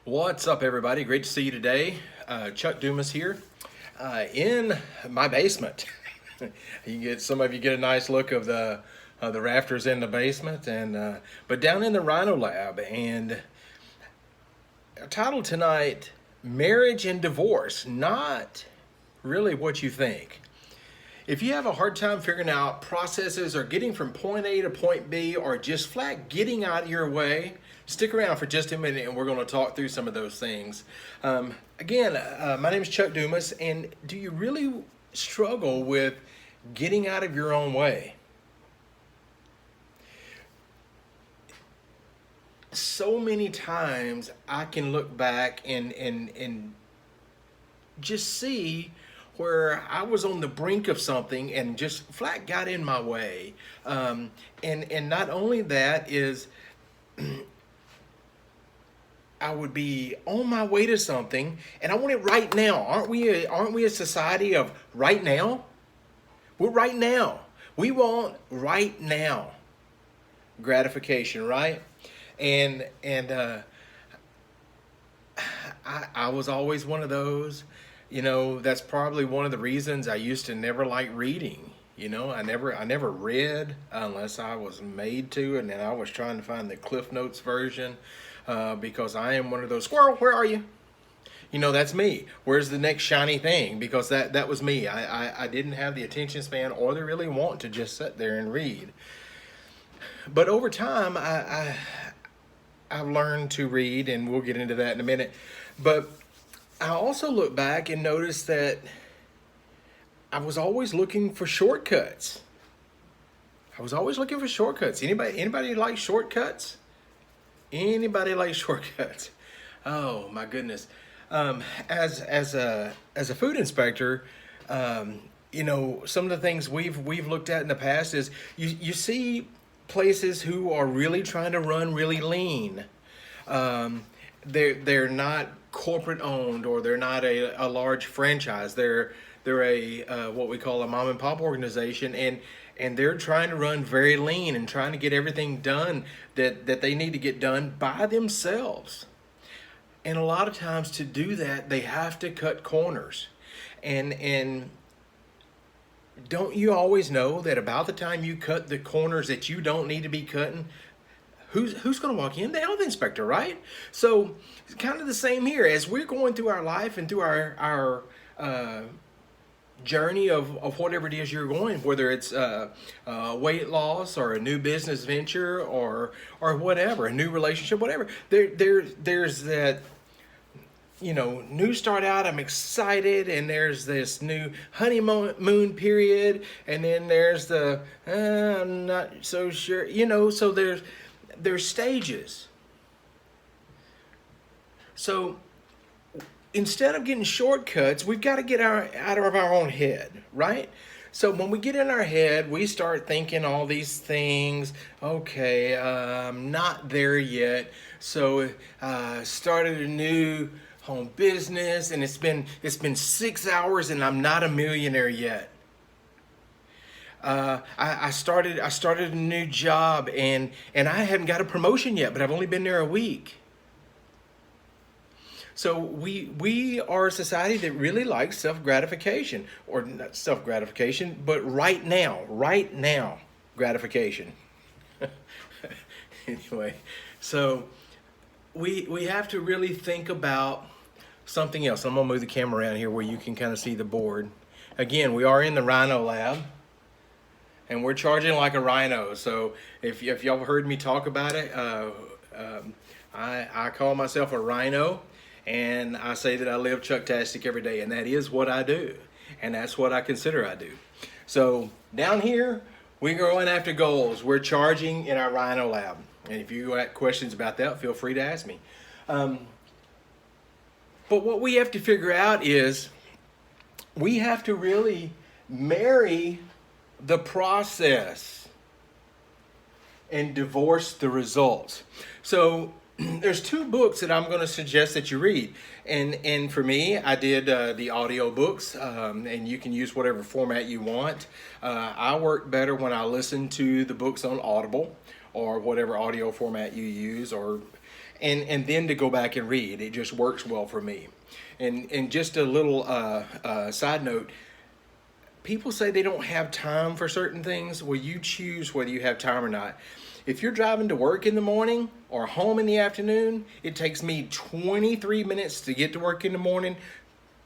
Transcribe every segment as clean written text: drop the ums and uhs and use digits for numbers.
What's up, everybody? Great to see you today. Chuck Dumas here in my basement. Some of you get a nice look of the rafters in the basement, and but down in the Rhino Lab. And titled tonight, "Marriage and Divorce, Not Really What You Think." If you have a hard time figuring out processes or getting from point A to point B or just flat getting out of your way, stick around for just a minute and we're going to talk through some of those things. My name is Chuck Dumas, and do you really struggle with getting out of your own way? So many times I can look back and just see where I was on the brink of something and just flat got in my way. And not only that is I would be on my way to something and I want it right now. Aren't we a society of right now? We're right now. We want right now gratification, right? And I was always one of those. That's probably one of the reasons I used to never like reading. I never read unless I was made to, and then I was trying to find the Cliff Notes version because I am one of those, squirrel, where are you? That's me. Where's the next shiny thing? Because that was me. I didn't have the attention span or the really want to just sit there and read. But over time, I've learned to read, and we'll get into that in a minute. But I also look back and notice that I was always looking for shortcuts. Anybody like shortcuts? Anybody like shortcuts? Oh my goodness. As a food inspector, some of the things we've looked at in the past is you see places who are really trying to run really lean. They're not corporate owned, or they're not a large franchise. They're a what we call a mom and pop organization, and they're trying to run very lean and trying to get everything done that they need to get done by themselves. And a lot of times to do that, they have to cut corners. And don't you always know that about the time you cut the corners that you don't need to be cutting, who's going to walk in? The health inspector, right? So it's kind of the same here. As we're going through our life and through our journey of whatever it is you're going, whether it's weight loss or a new business venture or whatever, a new relationship, whatever, there's that, new start out, I'm excited, and there's this new honeymoon period, and then there's the I'm not so sure, so there's stages. So instead of getting shortcuts, we've got to get out of our own head, right? So when we get in our head, we start thinking all these things. Okay, I'm not there yet. So started a new home business, and it's been 6 hours, and I'm not a millionaire yet. I started a new job, and I haven't got a promotion yet, but I've only been there a week. So we are a society that really likes self-gratification, or not self-gratification, but right now gratification. Anyway, so we have to really think about something else. I'm gonna move the camera around here where you can kind of see the board. Again, we are in the Rhino Lab, and we're charging like a rhino. So if y'all heard me talk about it, I call myself a rhino. And I say that I live Chucktastic every day, and that is what I do. And that's what I consider I do. So down here, we're going after goals. We're charging in our Rhino Lab. And if you got questions about that, feel free to ask me. But what we have to figure out is we have to really marry the process and divorce the results. So there's two books that I'm going to suggest that you read, and for me, I did the audio books, and you can use whatever format you want. I work better when I listen to the books on Audible, or whatever audio format you use, or and then to go back and read. It just works well for me. And just a little side note, people say they don't have time for certain things. Well, you choose whether you have time or not. If you're driving to work in the morning or home in the afternoon, it takes me 23 minutes to get to work in the morning,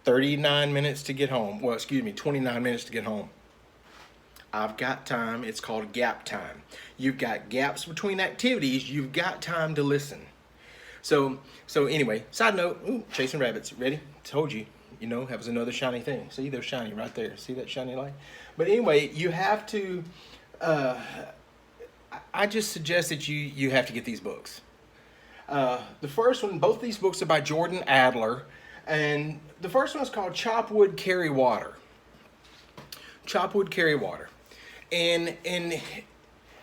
39 minutes to get home. Well, excuse me, 29 minutes to get home. I've got time. It's called gap time. You've got gaps between activities. You've got time to listen. So anyway, side note, chasing rabbits. Ready? Told you. You know, that was another shiny thing. See, they're shiny right there. See that shiny light? But anyway, you have to, I just suggest that you have to get these books. The first one, both these books are by Jordan Adler. And the first one is called Chop Wood, Carry Water. Chop Wood, Carry Water. And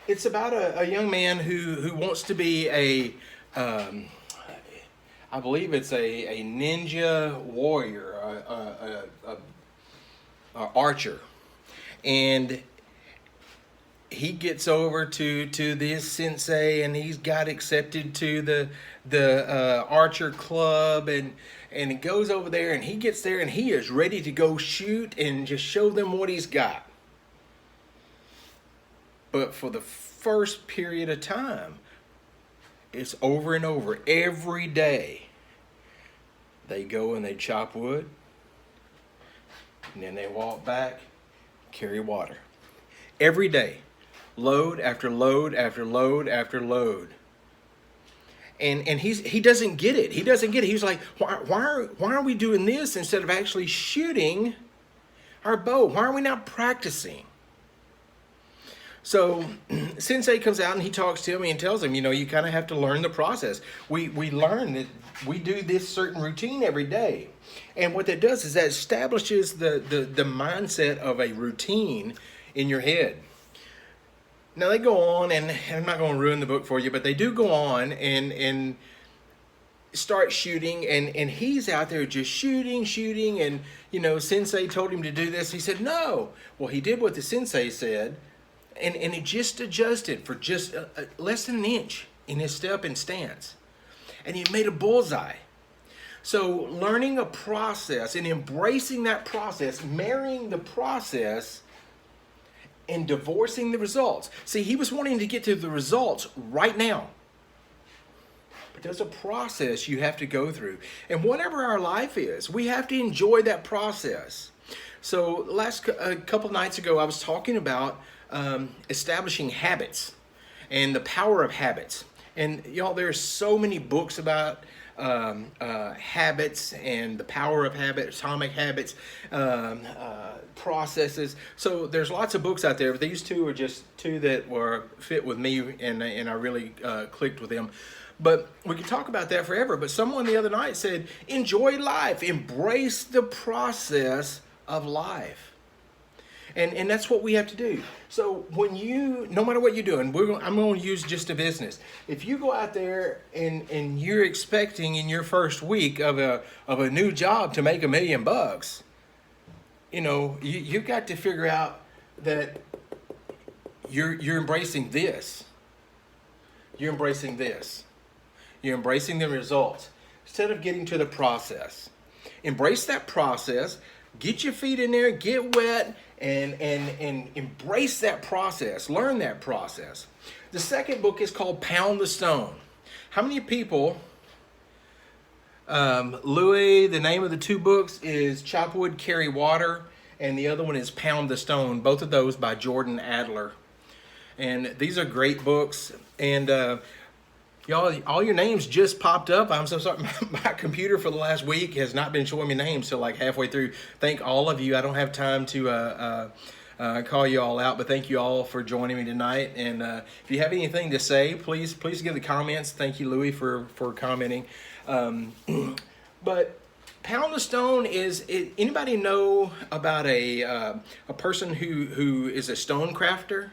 it's about a young man who wants to be I believe it's a ninja warrior, a archer, and he gets over to this sensei, and he's got accepted to the archer club, and it goes over there, and he gets there, and he is ready to go shoot and just show them what he's got. But for the first period of time, it's over and over every day. They go and they chop wood, and then they walk back, carry water. Every day, load after load after load after load. And he doesn't get it. He doesn't get it. He's like, why are we doing this instead of actually shooting our bow? Why are we not practicing? So Sensei comes out and he talks to him and tells him, you kind of have to learn the process. We learn that we do this certain routine every day. And what that does is that establishes the mindset of a routine in your head. Now they go on, and I'm not going to ruin the book for you, but they do go on and start shooting, and he's out there just shooting, and Sensei told him to do this. He said no. Well, he did what the Sensei said. And he just adjusted for just less than an inch in his step and stance. And he made a bullseye. So learning a process and embracing that process, marrying the process and divorcing the results. See, he was wanting to get to the results right now. But there's a process you have to go through. And whatever our life is, we have to enjoy that process. So a couple nights ago, I was talking about establishing habits and the power of habits. And y'all, there's so many books about habits and the power of habits, atomic habits, processes. So there's lots of books out there, but these two are just two that were fit with me, and I really clicked with them. But we could talk about that forever. But someone the other night said, enjoy life, embrace the process of life. And that's what we have to do. So when no matter what you're doing, I'm going to use just a business. If you go out there and you're expecting in your first week of a new job to make $1 million, you've got to figure out that you're embracing this. You're embracing this. You're embracing the results instead of getting to the process. Embrace that process. Get your feet in there. Get wet. And embrace that process. Learn that process. The second book is called Pound the Stone. How many people, Louis, the name of the two books is Chop Wood, Carry Water, and the other one is Pound the Stone. Both of those by Jordan Adler. And these are great books. And y'all, all your names just popped up. I'm so sorry. My computer for the last week has not been showing me names till like halfway through. Thank all of you. I don't have time to call you all out, but thank you all for joining me tonight. And if you have anything to say, please give the comments. Thank you, Louis, for commenting. But Pound the Stone is, anybody know about a person who is a stone crafter?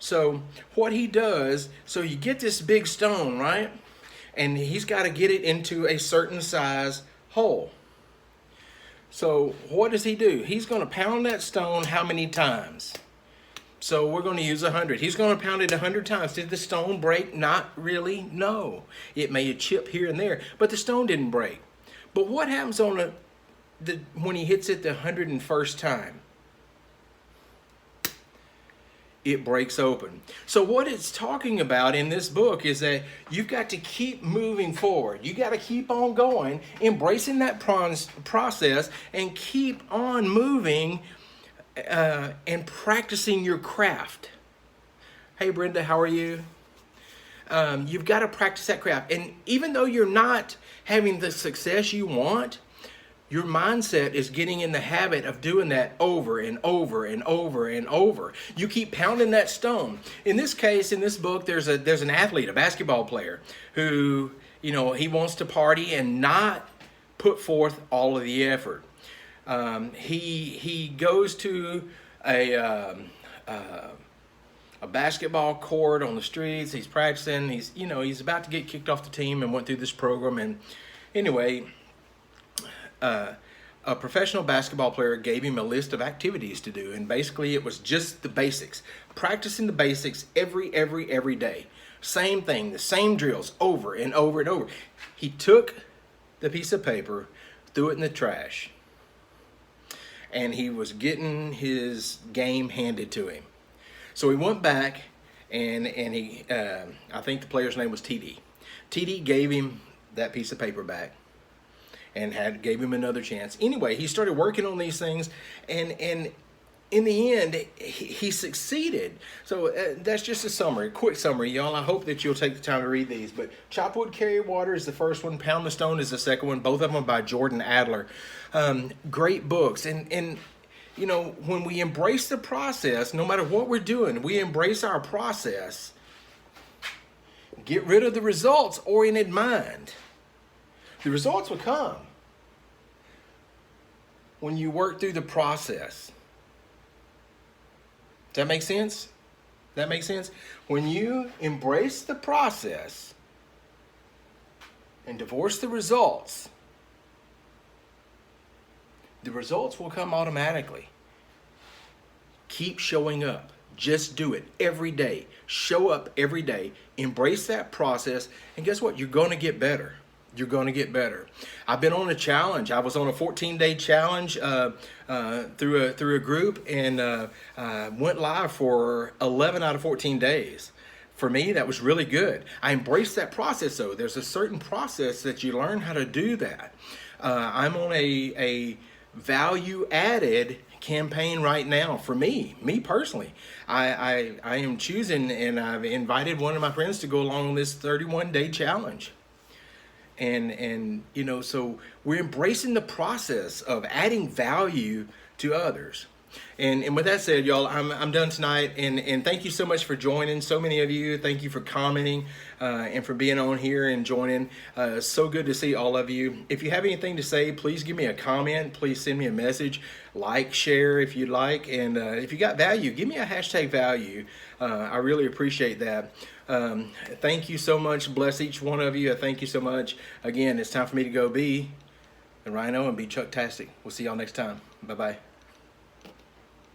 So what he does, so you get this big stone, right? And he's got to get it into a certain size hole. So what does he do? He's going to pound that stone how many times? So we're going to use 100. He's going to pound it 100 times. Did the stone break? Not really, no. It may have chipped here and there, but the stone didn't break. But what happens on when he hits it the 101st time? It breaks open. So what it's talking about in this book is that you've got to keep moving forward. You got to keep on going, embracing that process, and keep on moving and practicing your craft. Hey Brenda, how are you? You've got to practice that craft. And even though you're not having the success you want, your mindset is getting in the habit of doing that over and over and over and over. You keep pounding that stone. In this case, in this book, there's an athlete, a basketball player, who, he wants to party and not put forth all of the effort. He goes to a basketball court on the streets. He's practicing. He's about to get kicked off the team and went through this program. And anyway, a professional basketball player gave him a list of activities to do, and basically it was just the basics, practicing the basics every day. Same thing, the same drills over and over and over. He took the piece of paper, threw it in the trash, and he was getting his game handed to him. So he went back, and he I think the player's name was TD. TD gave him that piece of paper back and gave him another chance. Anyway, he started working on these things, and in the end, he succeeded. So that's just a summary, quick summary, y'all. I hope that you'll take the time to read these. But Chop Wood, Carry Water is the first one. Pound the Stone is the second one. Both of them by Jordan Adler. Great books. And when we embrace the process, no matter what we're doing, we embrace our process, get rid of the results oriented mind. The results will come when you work through the process. Does that make sense? That makes sense? When you embrace the process and divorce the results will come automatically. Keep showing up. Just do it every day. Show up every day. Embrace that process. And guess what? You're going to get better. You're going to get better. I've been on a challenge. I was on a 14-day challenge through a group, and went live for 11 out of 14 days. For me, that was really good. I embraced that process, though. There's a certain process that you learn how to do that. I'm on a value-added campaign right now for me personally. I am choosing, and I've invited one of my friends to go along on this 31-day challenge. And so we're embracing the process of adding value to others. And with that said, y'all, I'm done tonight. And thank you so much for joining. So many of you, thank you for commenting and for being on here and joining. So good to see all of you. If you have anything to say, please give me a comment. Please send me a message. Like, share if you'd like. And if you got value, give me a hashtag value. I really appreciate that. Thank you so much. Bless each one of you. Thank you so much. Again, it's time for me to go be the Rhino and be Chucktastic. We'll see y'all next time. Bye-bye.